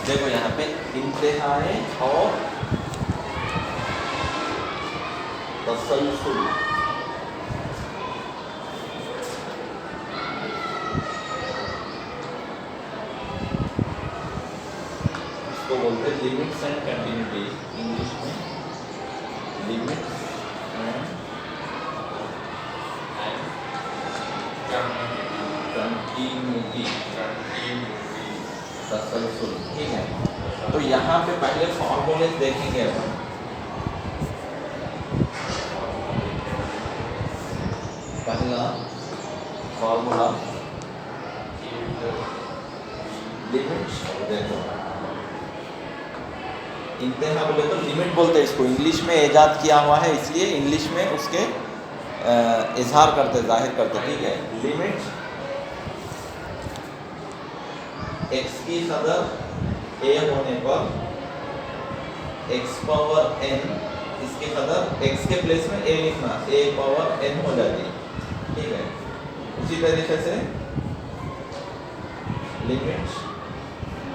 देखो यहाँ पे इंतहाए और तसलसल, इसको बोलते हैं लिमिट्स एंड कंटिन्यूटी इंग्लिश में, लिमिट्स एंड कंटिन्यूटी, तसलसल, ठीक है। तो यहाँ पे पहले फॉर्मूले देखेंगे अपन। पहला फॉर्मूला लिमिट्स, देखो इंतहा बोले तो लिमिट बोलते हैं इसको, इंग्लिश में ईजाद किया हुआ है इसलिए इंग्लिश में उसके इजहार करते, जाहिर करते, ठीक है। लिमिट x की कदर a होने पर x पावर n, इसकी कदर x के प्लेस में a लिखना, a पावर n हो जाती है, ठीक है। उसी तरीके से लिमिट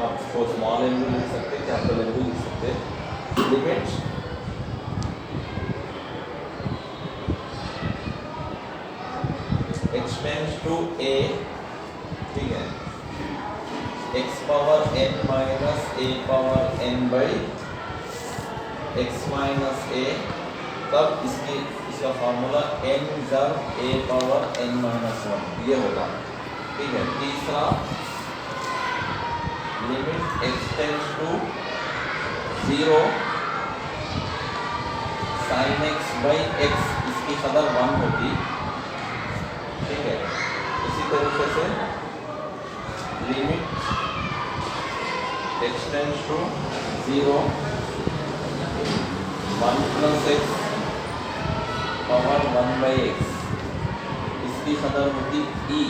आप उसको स्मॉल n भी लिख सकते, कैपिटल n भी लिख सकते। Limit x tends to a, ठीक है, x power n minus a power n by x minus a, तब इसका फॉर्मूला n जब a पावर n माइनस 1 ये होगा, ठीक है। तीसरा limit x tends to 0 sin x by x, इसकी कदर 1 होती, ठीक है। इसी तरीके से limit x tends to 0 1 plus x power 1 by x, इसकी कदर होती e,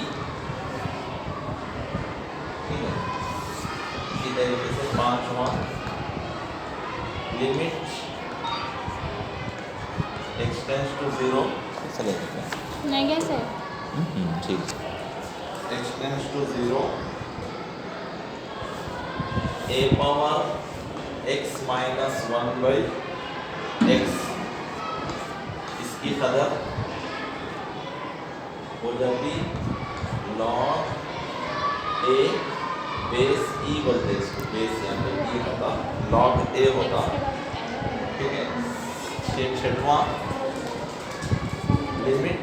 ठीक है। इसी तरीके से पांचवा लिमिट x टेंड्स टू 0, चलेगा नहीं कैसे? ठीक, x tends to 0 a power x minus 1 by x, इसकी कदर हो जाती log a बेस e बोलते हैं इसको, बेस यहाँ पे e होता, log a होता, ठीक है। छठवां limit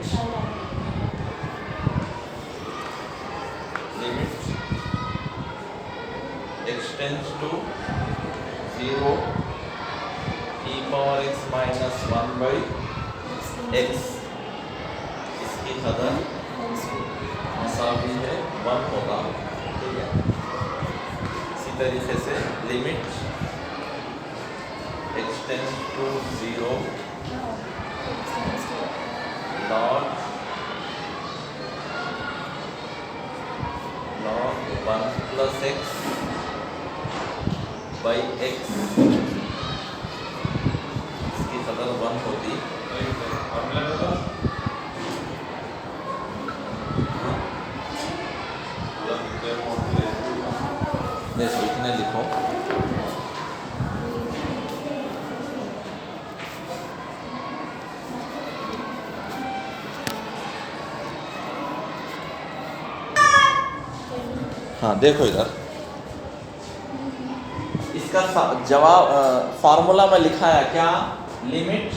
x tends to 0 e power x minus 1 by x, इसकी कदर मसावी है 1 होगा, ठीक है। इसी तरीके से limit x tends to 0 log 1 plus x by x, इसकी कदर 1 होती, देखो इतने लिखो, हाँ देखो इधर इसका जवाब फॉर्मूला में लिखा है क्या, लिमिट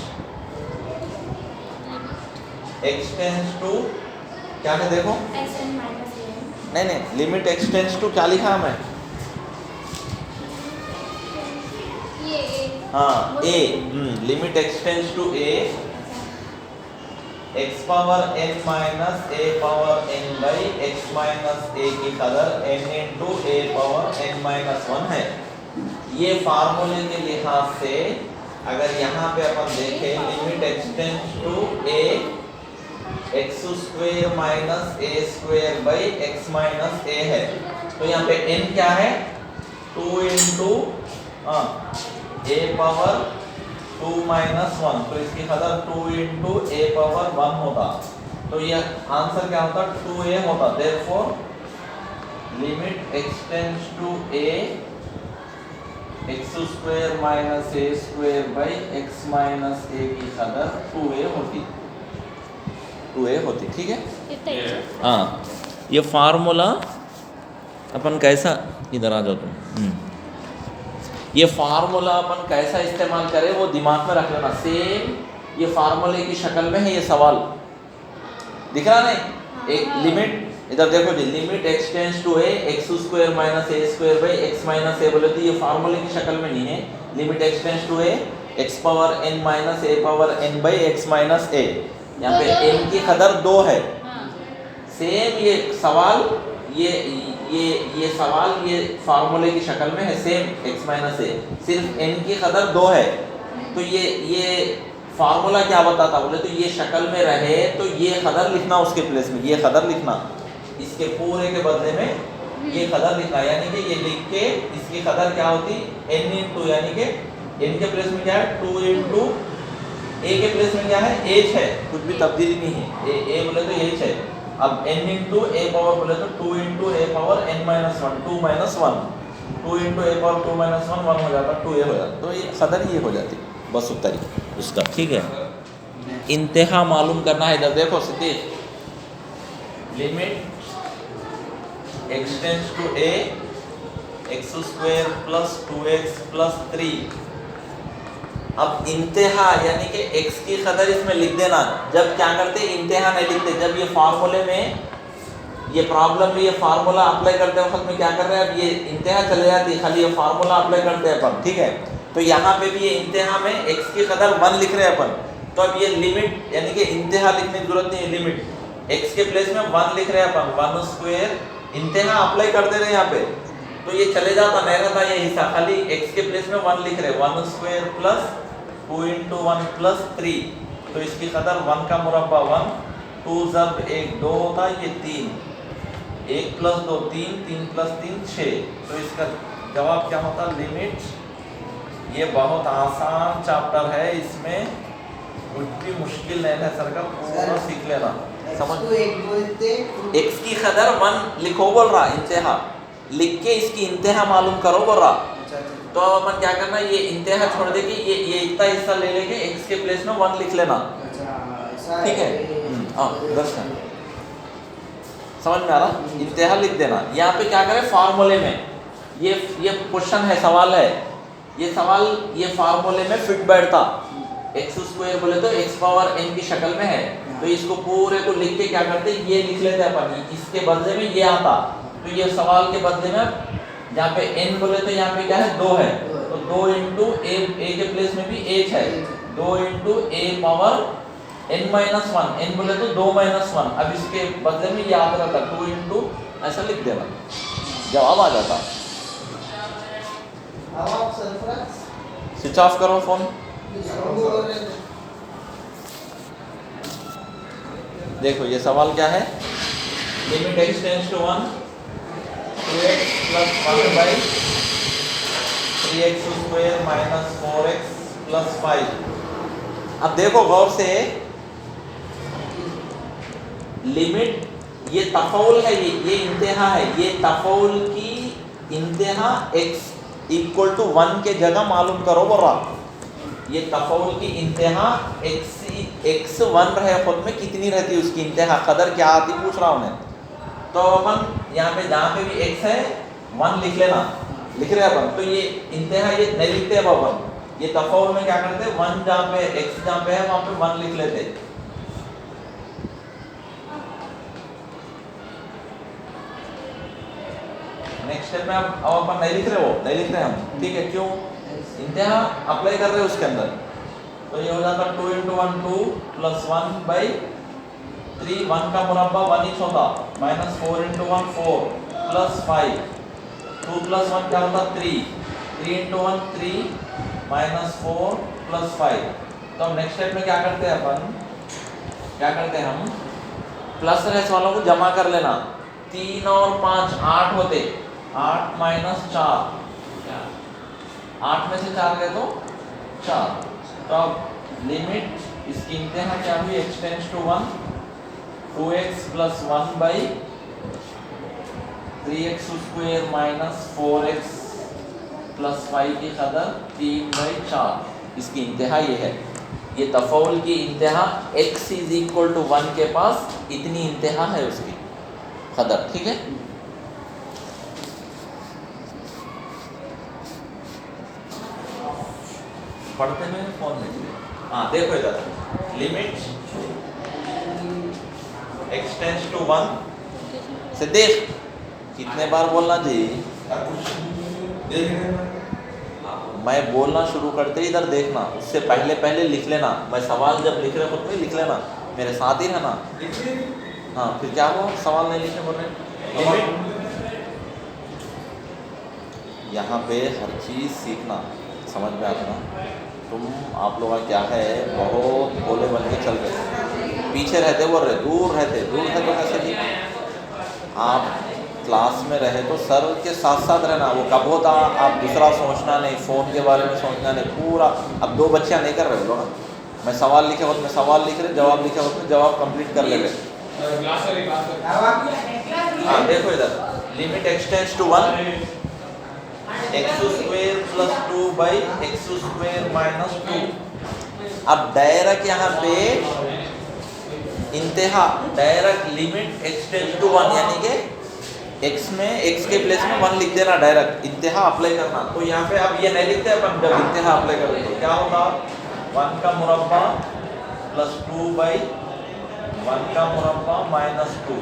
x टेंड्स टू क्या है, देखो नहीं, लिमिट x टेंड्स टू क्या लिखा है मैं, हाँ a, limit x tends to a x power n minus a power n by x minus a की कदर n into a power n minus 1 है। ये फार्मूले के लिहाज से अगर यहाँ पे अपन देखें limit x tends to a x square minus a square by x minus a है, तो यहाँ पे n क्या है 2 इंटू a पावर 2 माइनस 1, तो इसकी कदर 2 इंटू a पावर 1 होता, तो यह आंसर क्या होता 2a होता। Therefore limit x tends to a x square minus a square by x minus a की कदर 2a होती, 2a होती, ठीक है। हाँ, ये फार्मूला अपन कैसा, इधर आ जाओ तुम, ये फार्मूला अपन कैसा इस्तेमाल करें वो दिमाग में रख लेना। सेम ये फार्मूले की शक्ल में है ये सवाल, दिख रहा नहीं? एक लिमिट, इधर देखो जी, limit x tends to a x square minus a square by x minus a बोले तो ये फार्मूले की शक्ल में नहीं है। Limit x tends to a x power n minus a power n by x minus a, यहाँ पे n की कदर 2 है। सेम ये सवाल, ये सवाल ये फार्मूले की शक्ल में है, सेम x माइनस ए, सिर्फ n की कदर 2 है। तो ये फार्मूला क्या बताता बोले तो ये शक्ल में रहे तो ये कदर लिखना उसके प्लेस में, ये कदर लिखना, इसके पूरे के बदले में ये कदर लिखना, यानी कि ये लिख के इसकी कदर क्या होती n इंटू, यानी कि n के प्लेस में क्या है 2 इंटू a के प्लेस में क्या है h है, कुछ भी तब्दीली नहीं है, a बोले तो h है। अब n इंटू a पावर बोले तो 2 into a power n minus 1, 2 minus 1, 2 into a power 2 minus 1, 1 हो जाता, 2a हो जाता, तो ये कदर ये हो जाती बस उत्तर उसका, ठीक है। इंतहा मालूम करना है, इधर देखो Siddiq, limit x tends to a x square plus 2x plus 3। अब इंतहा यानी कि x की कदर इसमें लिख देना। जब क्या करते इंतहा नहीं लिखते, जब ये फार्मूले में ये प्रॉब्लम में ये फार्मूला अप्लाई करते वक्त में क्या कर रहे हैं, अब ये इंतहा चले जाती, खाली ये फार्मूला अप्लाई करते हैं अपन, ठीक है। तो यहाँ पे भी ये इंतहा में x की कदर 1 लिख रहे हैं अपन, तो अब ये लिमिट यानी कि इंतहा लिखने की जरूरत नहीं है, लिमिट x के प्लेस में 1 लिख रहे हैं अपन, 1 स्क्वायर, इंतहा अप्लाई कर दे रहे हैं यहाँ पे, तो ये चले जाता नहीं रहता ये हिस्सा, खाली x के प्लेस में 1 लिख रहे हैं, 1 स्क्वायर प्लस 2 इंटू 1 प्लस 3, तो इसकी कदर 1 का मुरब्बा 1, 2 जब 1 2 होता, ये 3, 1 प्लस 2 3, 3 प्लस 3 6, तो इसका जवाब क्या होता लिमिट। ये बहुत आसान चैप्टर है, इसमें कुछ भी मुश्किल नहीं है सर का, पूरा सीख लेना, समझ। x की कदर 1 लिखो बोल रहा, इंतहा लिख के इसकी इंतहा मालूम करो बोल रहा। तो अपन क्या करना, ये इंतहा छोड़ दे के ये इतना हिस्सा ले लेके x के प्लेस में 1 लिख लेना, ठीक है। दर्शन समझ में आ रहा, इंतहा लिख देना। यहाँ पे क्या करें, फार्मूले में ये क्वेश्चन है, सवाल है, ये सवाल ये फार्मूले में फिट बैठता। एक्स स्क्वायर बोले तो x पावर n की शक्ल में है, तो इसको पूरे को लिख के क्या करते ये लिख लेते अपन, इसके बदले में ये आता, तो ये सवाल के बदले में जहाँ पे n बोले तो यहाँ पे क्या है 2 है, तो 2 इंटू a के प्लेस में भी h है, 2 into a power n minus 1, n बोले तो 2 माइनस 1, अब इसके बदले में ये आता रहता 2 इंटू, ऐसा लिख देना, जवाब आ जाता। स्विच ऑफ करो फोन। देखो ये सवाल क्या है, limit x tends to 1 2x plus 1 by 3x square minus 4x plus 5। अब देखो गौर से, लिमिट ये तफाउल है, ये इंतहा है, ये तफाउल की इंतहा x इक्वल टू 1 के जगह मालूम करो बोल रहा। ये तफाउल की इंतहा x 1 रहे खुद में कितनी रहती है, उसकी इंतहा कदर क्या आती पूछ रहा हूँ मैं। तो अपन यहाँ पे जहाँ पे भी x है 1 लिख लेना, लिख रहे अपन, तो ये इंतहा ये नहीं लिखते अब अपन, ये तफाउल में क्या करते 1 जहाँ पे x जहाँ पे है वहाँ पे 1 लिख लेते। नेक्स्ट स्टेप में अब अपन नहीं लिख रहे, वो नहीं लिख रहे हम, ठीक है, क्यों, इंतहा अप्लाई कर रहे हैं उसके अंदर। तो ये हो जाता 2 इंटू 1 2 प्लस 1 बाई 3, 1 का मुरब्बा 1 इंच होता, माइनस 4 इंटू 1 4 प्लस 5, 2 प्लस 1 क्या होता 3, 3 इंटू 1 3 माइनस 4 प्लस 5। तो हम नेक्स्ट स्टेप में क्या करते हैं अपन, क्या करते हैं हम, प्लस रेस वालों को जमा कर लेना, 3 और 5 8 होते, 8 माइनस 4, 8 में से 4 गए तो 4। तो अब लिमिट इसकी इंतहा क्या हुई, x tends to 1 2x plus 1 by 3x square minus 4x plus Y की कदर 3/4, इसकी इंतहा ये है। ये तफाउल की इंतहा x इज इक्वल टू 1 के पास इतनी इंतहा है उसकी कदर, ठीक है। पढ़ते में फोन में, हाँ देखो इधर, लिमिट x टेंड्स टू 1 से देख, कितने बार बोलना चाहिए, मैं बोलना शुरू करते ही इधर देखना, उससे पहले पहले लिख लेना। मैं सवाल जब लिख रहे खुद में लिख लेना, मेरे साथ ही रहना। हाँ फिर क्या हुआ, सवाल नहीं लिखने बोल रहे। लिमिट, यहाँ पे हर चीज़ सीखना, समझ में आता ना। तुम आप लोग का क्या है, बहुत बोले बन के चल रहे, पीछे रहते बोल रहे, दूर रहते तो कैसे भी आप क्लास में रहे तो सर के साथ साथ रहना। वो कब होता आप दूसरा सोचना नहीं, फ़ोन के बारे में सोचना नहीं, पूरा। अब 2 बच्चियाँ नहीं कर रहे बोलो ना, मैं सवाल लिखे वक्त में सवाल लिख रहे, जवाब लिखे वक्त में जवाब कंप्लीट कर ले रहे। हाँ देखो इधर, limit x tends to 1 x² plus 2/x² minus 2। अब डायरेक्ट यहाँ पे इंतहा, direct limit x tends to 1 यानी कि x में x के प्लेस में 1 लिख देना, डायरेक्ट इंतहा अप्लाई करना। तो यहाँ पे अब ये नहीं लिखते अपन, जब इंतहा अप्लाई करते तो क्या होगा, 1 का मुरब्बा प्लस 2/1 का मुरब्बा माइनस 2।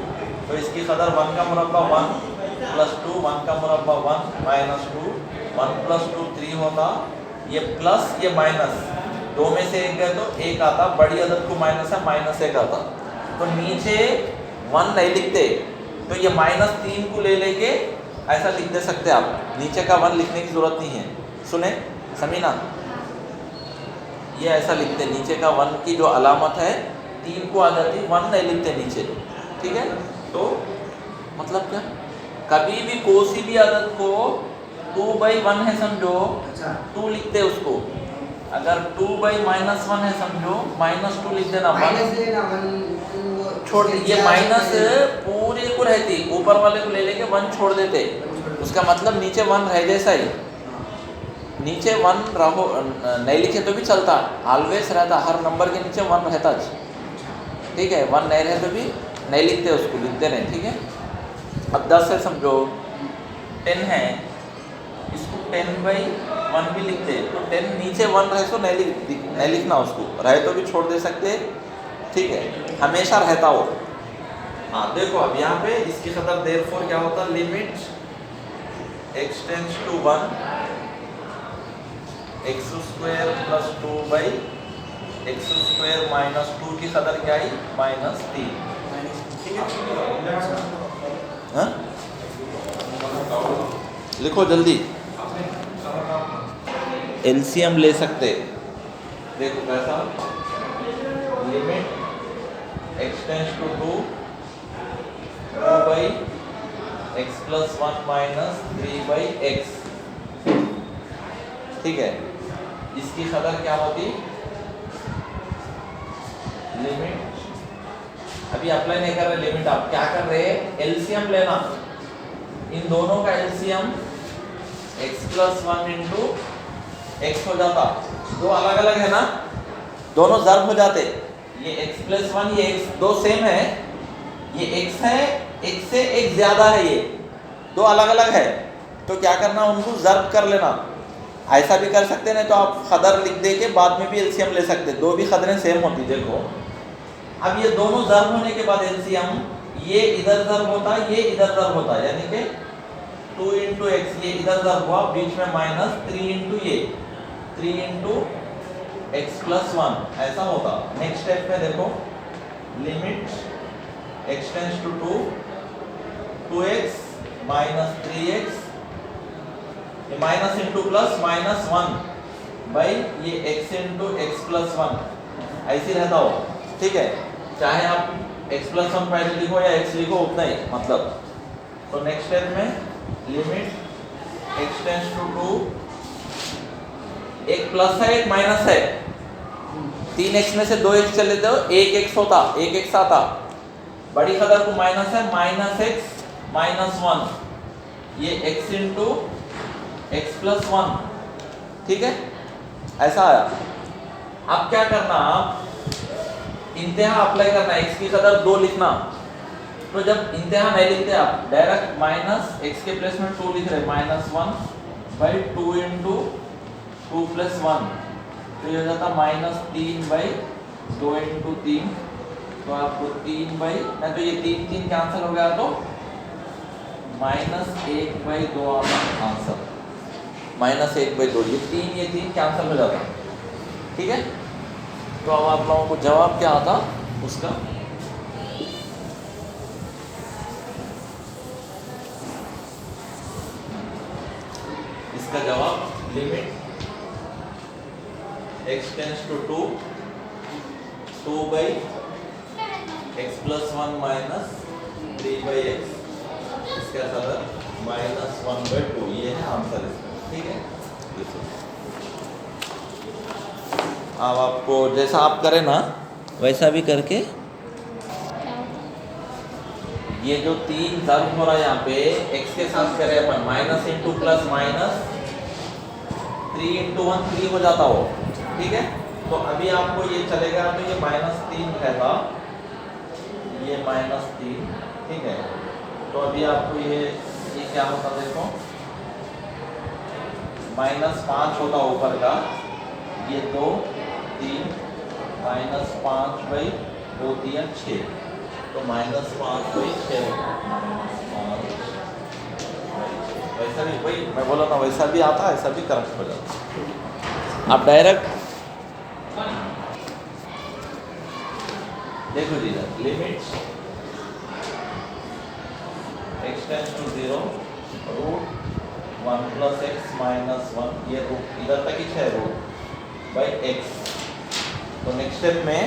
तो इसकी कदर 1 का मुरब्बा 1 प्लस 2, 1 का मुरब्बा 1 माइनस 2, 1 प्लस 2 3 होता। ये प्लस ये माइनस, 2 में से 1 गए तो 1 आता, बड़ी अदद को माइनस है, -1 आता। तो नीचे 1 नहीं लिखते, तो ये -3 को ले लेके ऐसा लिख दे सकते आप, नीचे का 1 लिखने की ज़रूरत नहीं है। सुने समीना, ये ऐसा लिखते, नीचे का 1 की जो अलामत है 3 को आ जाती, 1 नहीं लिखते नीचे, ठीक है। तो मतलब क्या, कभी भी कोई सी भी अदद को 2/1 है समझो, 2 लिखते उसको। अगर 2/-1 है समझो, -2 लिख देना, छोड़। ये माइनस पूरे को रहती, ऊपर वाले को ले लेके 1 छोड़ देते, उसका मतलब नीचे 1 रह जैसा ही। नीचे 1 रहो नहीं लिखे तो भी चलता, ऑलवेज रहता, हर नंबर के नीचे 1 रहता, ठीक है। 1 नहीं रहे तो भी नहीं लिखते, उसको लिखते नहीं, ठीक है। अब 10 है समझो, 10 है, इसको 10/1 भी लिखते, तो 10 नीचे 1 रहे तो नहीं लिखना, उसको रहे तो भी छोड़ दे सकते, ठीक है, हमेशा रहता हो। हाँ देखो अब यहाँ पे इसकी कदर देयरफॉर क्या होता, limit x tends to 1 x² plus 2/x² minus 2 की कदर क्या आई, -3, ठीक है। हाँ लिखो जल्दी, एलसीएम ले सकते, देखो कैसा, limit x tends to 2/x plus 1 minus 3/x, ठीक है। इसकी कदर क्या होती, लिमिट, अभी अप्लाई नहीं कर रहे लिमिट, आप क्या कर रहे हैं, एलसीएम लेना, इन दोनों का LCM x plus 1 into x हो जाता, 2 अलग अलग है ना, दोनों ज़र्ब हो जाते, ये x प्लस 1 ये x 2 सेम है, ये x है, x से एक ज़्यादा है, ये 2 अलग अलग है, तो क्या करना, उनको ज़र्ब कर लेना। ऐसा भी कर सकते, नहीं तो आप खदर लिख दे के बाद में भी एलसीएम ले सकते, 2 भी खदरें सेम होती। देखो अब ये दोनों ज़र्ब होने के बाद एलसीएम, ये इधर ज़र्ब होता, ये इधर ज़र्ब होता, यानी कि 2 इंटू एक्स, ये इधर ज़र्ब हुआ, बीच में माइनस 3 इंटू ये 3 इंटू एक्स प्लस 1 ऐसा होता। नेक्स्ट स्टेप में देखो, limit x tends to 2x minus 3x, ये माइनस इंटू प्लस -1 बाई ये x इंटू एक्स प्लस 1 ऐसी रहता हो, ठीक है। चाहे आप x प्लस 1 पहले लिखो या x लिखो, उतना ही मतलब। तो नेक्स्ट स्टेप में लिमिट x टेंड्स टू 2, एक प्लस है एक माइनस है, 3x में से 2x चले तो 1x होता, 1x आता, बड़ी कदर को माइनस है, -x -1, ये x इंटू x प्लस 1, ठीक है, ऐसा आया। अब क्या करना, आप इंतहा अप्लाई करना, x की कदर 2 लिखना। तो जब इंतहा नहीं लिखते आप डायरेक्ट माइनस x के प्लेस में 2 लिख रहे, -1/2 इंटू 2 + 1, तो ये हो जाता -3/2 इंटू 3, तो आपको 3/, तो ये 3 कैंसिल हो गया, तो -1/2 आपका आंसर, -1/2, ये 3 कैंसिल हो जाता, ठीक है। तो अब आप लोगों को जवाब क्या आता उसका, इसका जवाब limit x tends to 2/x + 1 - 3/x, इसका सदर -1/2, ये है आंसर इसका, ठीक है। अब आपको जैसा आप करें ना वैसा भी करके, ये जो 3 ज़र्ब हो रहा है यहाँ पे x के साथ करें अपन, minus into plus minus, 3 into 1 3 हो जाता हो, ठीक है। तो अभी आपको ये चलेगा, तो ये -3 रहेगा, ये -3, ठीक है। तो अभी आपको ये क्या होता देखो, -5 होता ऊपर का, ये 2 3 -5/2 3 6, तो -5/6 वैसा भी, वही मैं बोला था, वैसा भी आता है, ऐसा भी करेक्ट हो जाता। आप डायरेक्ट देखो जी, limit x tends to 0 √1 + x - 1, ये रूट इधर तक ही है, √x। तो नेक्स्ट स्टेप में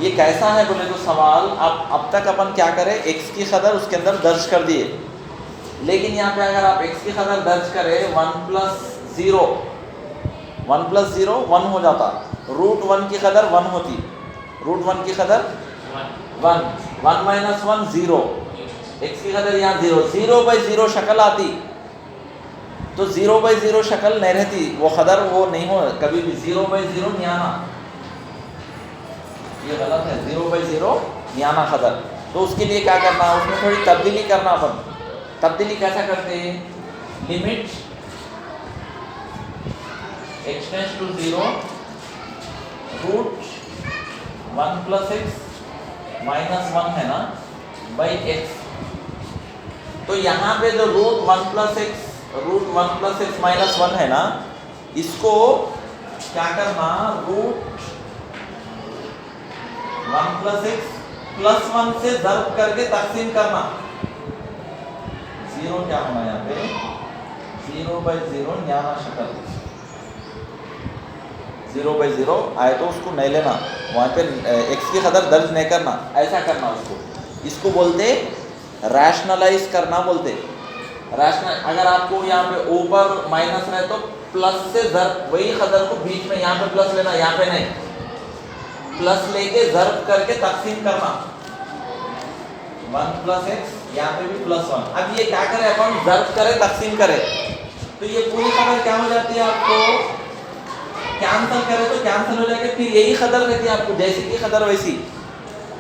ये कैसा है बोले तो सवाल, अब तक अपन क्या करें, x की कदर उसके अंदर दर्ज कर दिए, लेकिन यहाँ पे अगर आप x की कदर दर्ज करें 1 + 0 1 हो जाता, √1 की कदर 1 होती, √1 की कदर 1 -1 0, x की कदर यहाँ 0/0 शक्ल आती, तो 0/0 शक्ल नहीं रहती, वो कदर वो नहीं हो कभी भी, 0/0 नहीं आना, ये गलत है, 0/0 नहीं आना कदर। तो उसके लिए क्या करना, उसमें थोड़ी तब्दीली करना। अपन तब्दीली कैसा करते हैं, limit x tends to 0 √1 + x - 1 है ना, x। तो यहाँ पे जो √1 + x -1 है ना, इसको क्या करना, √1 + x + 1 से ज़र्ब करके तकसीम करना। 0 क्या होना यहाँ पे, 0/0 न्याना शक्ल, 0/0 आए तो उसको नहीं लेना, वहाँ पे x की कदर दर्ज नहीं करना, ऐसा करना उसको, इसको बोलते रैशनलाइज करना बोलते। रैशनल, अगर आपको यहाँ पे ऊपर माइनस रहे तो प्लस से ज़र्ब, वही कदर को बीच में यहाँ पे प्लस लेना, यहाँ पे नहीं, प्लस लेके ज़र्ब करके तकसीम करना, 1 + x, यहाँ पे भी +1। अब ये क्या करें अपन, ज़र्ब करें तकसीम करें, तो ये पूरी कदर क्या हो जाती है, आपको कैंसिल करें तो कैंसिल हो जाएगा, फिर यही कदर रहती है आपको, जैसी की कदर वैसी,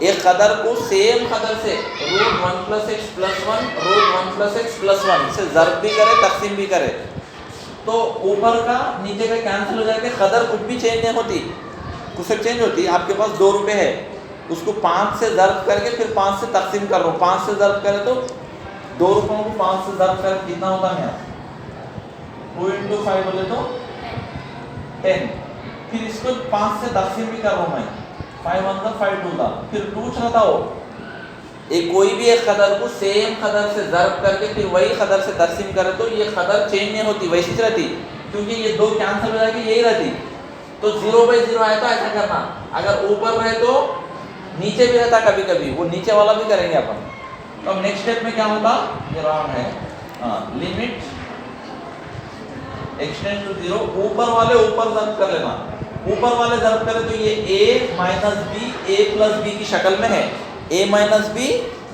एक कदर को सेम कदर से √1 + x + 1 √1 + x + 1 से ज़र्ब भी करे तकसीम भी करे, तो ऊपर का नीचे का कैंसिल हो जाएगा, कदर कुछ भी चेंज नहीं होती, कुछ चेंज होती। आपके पास 2 रुपये है, उसको 5 से ज़र्ब करके फिर 5 से तकसीम कर रहा हूँ, 5 से ज़र्ब करे तो 2 रुपयों को 5 से ज़र्ब कर कितना होता है, 2 × 5 बोले तो 10, फिर इसको 5 से तकसीम भी कर रहा हूँ मैं, 5 1 5 2 था, फिर 2 रहता हो, एक कोई भी एक कदर को सेम कदर से ज़र्ब करके फिर वही कदर से तकसीम करे तो ये कदर चेंज नहीं होती, वैसी रहती, क्योंकि ये 2 कैंसिल हो जाएगी, यही रहती। तो 0/0 आए तो ऐसा करना, अगर ऊपर रहे तो नीचे भी रहता, कभी कभी वो नीचे वाला भी करेंगे अपन। तो अब नेक्स्ट स्टेप में क्या होता, ये रॉन्ग है, लिमिट x टेंड्स टू 0, ऊपर वाले ऊपर ज़र्ब कर लेना, ऊपर वाले ज़र्ब करें तो ये a - b a + b की शक्ल में है, a - b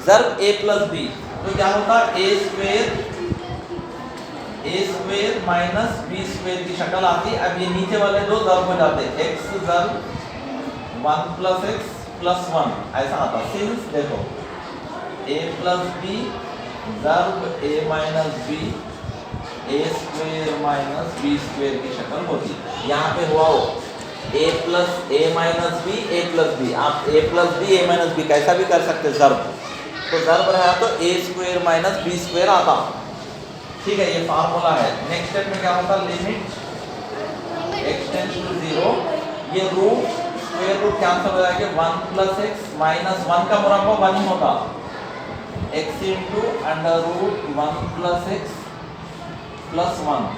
ज़र्ब a + b, तो क्या होता, a² ए स्क्वायर माइनस बी स्क्वायर की शक्ल आती। अब ये नीचे वाले दो ज़र्ब हो जाते, x ज़र्ब 1 प्लस एक्स प्लस 1 ऐसा आता। सिंस देखो a प्लस बी ज़र्ब a minus b a square minus B square की शक्ल होती। यहाँ पे हुआ हो a plus a minus b a plus b, आप a plus b a minus b कैसा भी कर सकते ज़र्ब। तो ज़र्ब रहा तो a square minus B square आता। ठीक है, ये फार्मूला है। नेक्स्ट स्टेप में क्या होता, लिमिट x टेंड्स टू 0, ये रूट स्क्वायर रूट कैंसिल हो जाएगा, 1 प्लस एक्स माइनस 1 का मुरब्बा 1 ही होगा, x into under root 1 plus x plus 1,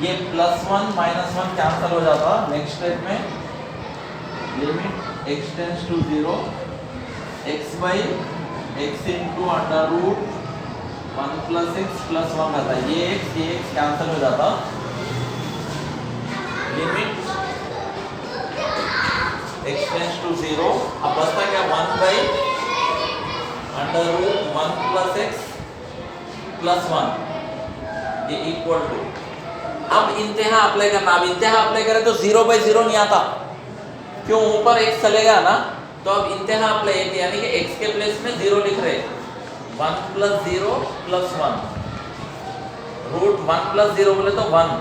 ये प्लस 1 माइनस 1 कैंसिल हो जाता। नेक्स्ट स्टेप में limit x tends to 0 x by x into under root 1 plus x plus 1 रहता है, ये x कैंसिल हो जाता। लिमिट x टेंड्स टू 0, अब बचता क्या 1 by under root 1 plus x plus 1, ये इक्वल टू। अब इंतहा अप्लाई करना। अब इंतहा अप्लाई करें तो 0 बाई 0 नहीं आता, क्यों, ऊपर x चलेगा ना। तो अब इंतहा अप्लाई है, यानी कि x के प्लेस में 0 लिख रहे, 1 प्लस 0 प्लस 1, रूट 1 प्लस 0 बोले तो 1,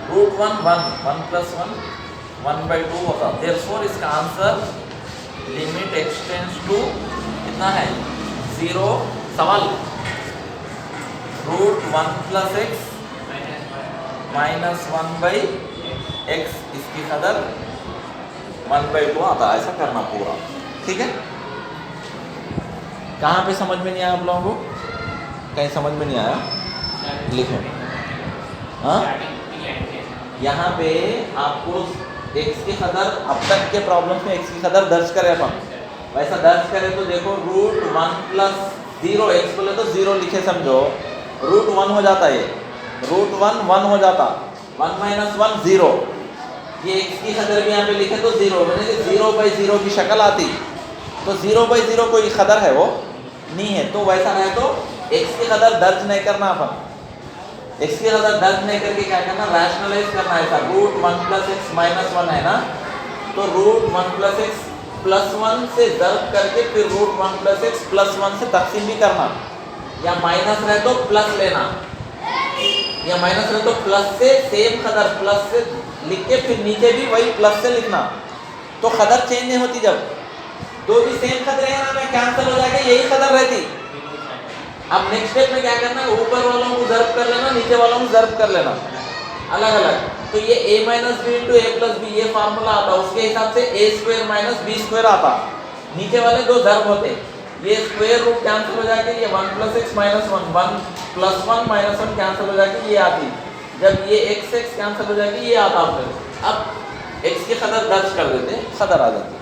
रूट 1 1 प्लस 1 1 बाई 2 होता। देयरफॉर इसका answer limit x tends to कितना है 0, सवाल root 1 plus x minus 1 by x, इसकी कदर 1 बाई 2 आता। ऐसा करना पूरा, ठीक है। कहाँ पे समझ में नहीं आया आप लोगों को, कहीं समझ में नहीं आया, लिखो। हाँ, यहाँ पे आपको x की कदर, अब तक के प्रॉब्लम्स में x की कदर दर्ज करें अपन, वैसा दर्ज करें तो देखो रूट 1 प्लस 0, x बोले तो 0 लिखे समझो, रूट 1 हो जाता है, रूट 1 1 हो जाता, 1 माइनस 1 0, ये x की कदर भी यहाँ पे लिखे तो 0, मैंने 0 बाई 0 की शक्ल आती। तो 0 बाई 0 कोई कदर है, वो नहीं है। तो वैसा रहे तो x की कदर दर्ज नहीं करना, अपन x की कदर दर्ज नहीं करके क्या करना, रैशनलाइज करना। ऐसा रूट 1 प्लस एक्स माइनस 1 है ना, तो रूट 1 प्लस एक्स प्लस 1 से दर्ज करके फिर रूट 1 प्लस एक्स प्लस 1 से तकसीम भी करना, या माइनस रहे तो प्लस लेना, या माइनस रहे तो प्लस से सेम कदर प्लस से लिख के फिर नीचे भी वही प्लस से लिखना, तो कदर चेंज नहीं होती। जब दो भी सेम कदर है ना, मैं कैंसिल हो जाएगा, यही कदर रहती। अब नेक्स्ट स्टेप में क्या करना है, ऊपर वालों को ज़र्ब कर लेना, नीचे वालों को ज़र्ब कर लेना अलग अलग। तो ये a minus B into A plus B, ये फार्मूला आता, उसके हिसाब से a square minus B square आता। नीचे वाले दो ज़र्ब होते, ये स्क्वायर रूट कैंसिल हो जाके ये 1 plus x minus 1, 1 plus 1 minus 1 cancel हो जाके ये आती। जब ये x कैंसिल हो जाएगी ये आता। फिर अब x की कदर दर्ज कर देते, कदर आ जाती।